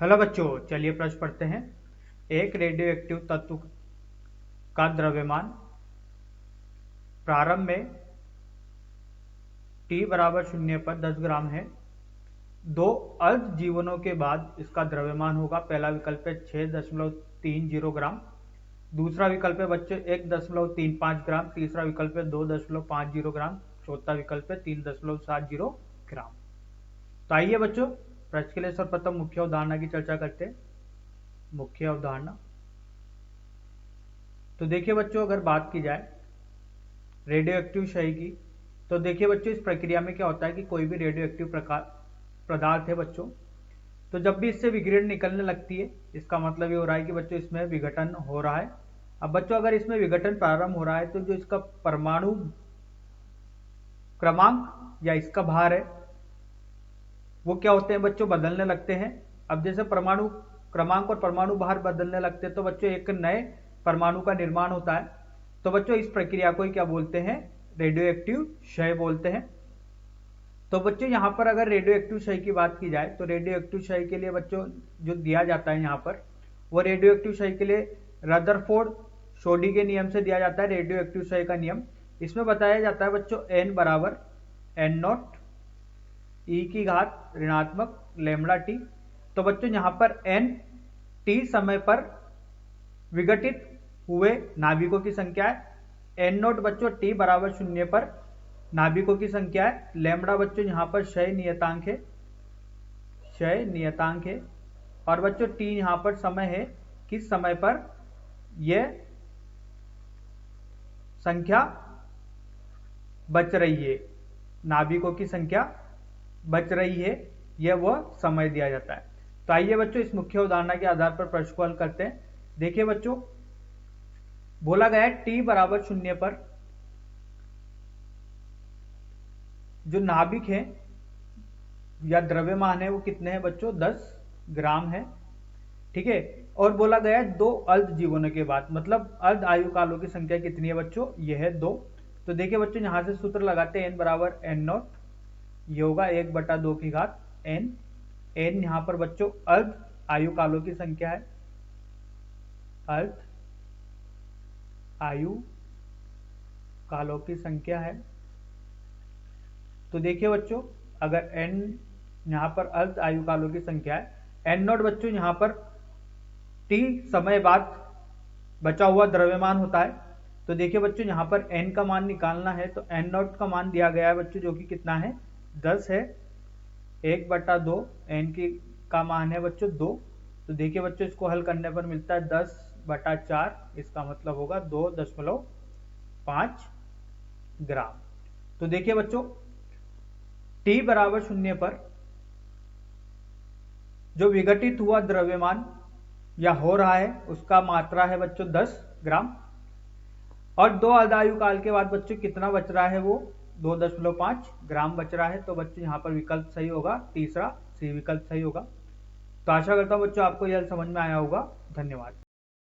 Hello बच्चों, चलिए प्रश्न पढ़ते हैं। एक रेडियो एक्टिव तत्व का द्रव्यमान प्रारंभ में t बराबर 0 पर 10 ग्राम है। दो अर्ध जीवनों के बाद इसका द्रव्यमान होगा। पहला विकल्प है 6.30 ग्राम, दूसरा विकल्प है बच्चों 1.35 ग्राम, तीसरा विकल्प है 2.50 ग्राम, चौथा विकल्प है 3.70 ग्राम। तो आइए बच्चों प्रश्न के लिए सर्वप्रथम मुख्य अवधारणा की चर्चा करते हैं। मुख्य अवधारणा तो देखिए बच्चों, अगर बात की जाए रेडियो एक्टिव क्षय की, तो देखिए बच्चों इस प्रक्रिया में क्या होता है कि कोई भी रेडियो एक्टिव पदार्थ है बच्चों, तो जब भी इससे विकिरण निकलने लगती है, इसका मतलब ये हो रहा है कि बच्चों इसमें विघटन हो रहा है। अब बच्चों अगर इसमें विघटन प्रारंभ हो रहा है तो जो इसका परमाणु क्रमांक या इसका भार है वो क्या होते हैं बच्चों, बदलने लगते हैं। अब जैसे परमाणु क्रमांक और परमाणु भार बदलने लगते हैं तो बच्चों एक नए परमाणु का निर्माण होता है। तो बच्चों इस प्रक्रिया को क्या बोलते हैं, रेडियो एक्टिव क्षय बोलते हैं। तो बच्चों यहाँ पर अगर रेडियो एक्टिव क्षय की बात की जाए तो रेडियो एक्टिव क्षय के लिए बच्चों जो दिया जाता है यहाँ पर, वो रेडियो एक्टिव क्षय के लिए रदरफोर्ड सोडी के नियम से दिया जाता है। रेडियो एक्टिव क्षय का नियम इसमें बताया जाता है बच्चों n बराबर n0 e की घात ऋणात्मक लैम्ब्डा टी। तो बच्चों यहाँ पर n t समय पर विघटित हुए नाभिकों की संख्या है। n0 बच्चों t बराबर 0 पर नाभिकों की संख्या है। लैम्ब्डा बच्चों यहाँ पर क्षय नियतांक है, क्षय नियतांक है। और बच्चों t यहाँ पर समय है, किस समय पर यह संख्या बच रही है, नाभिकों की संख्या बच रही है, यह वह समय दिया जाता है। तो आइए बच्चों इस मुख्य उदाहरण के आधार पर प्रश्न को हल करते हैं। देखिए बच्चों, बोला गया है t बराबर 0 पर जो नाभिक है या द्रव्यमान है वो कितने हैं बच्चों, 10 ग्राम है, ठीक है। और बोला गया है दो अर्ध जीवनों के बाद, मतलब अर्ध आयु कालों की संख्या कितनी है बच्चों, यह है 2। तो देखिए बच्चों यहां से सूत्र लगाते हैं n बराबर n0, ये होगा 1/2 की घात n। n यहाँ पर बच्चों अर्ध आयु कालों की संख्या है, अर्ध आयु कालों की संख्या है। तो देखिए बच्चों अगर n यहाँ पर अर्ध आयु कालों की संख्या है, n0 बच्चों यहाँ पर t समय बाद बचा हुआ द्रव्यमान होता है। तो देखिए बच्चों यहाँ पर n का मान निकालना है, तो n0 का मान दिया गया है बच्चों जो कि कितना है, 10 है। 1/2 n का मान है बच्चों 2। तो देखिए बच्चों इसको हल करने पर मिलता है 10/4, इसका मतलब होगा 2.5 ग्राम। तो देखिए बच्चों t बराबर 0 पर जो विघटित हुआ द्रव्यमान या हो रहा है उसका मात्रा है बच्चों 10 ग्राम। और दो अर्ध आयु काल के बाद बच्चों कितना बच रहा है, वो 2.5 ग्राम बच रहा है। तो बच्चों यहाँ पर विकल्प सही होगा, तीसरा सी विकल्प सही होगा। तो आशा करता हूँ बच्चों आपको यह समझ में आया होगा। धन्यवाद।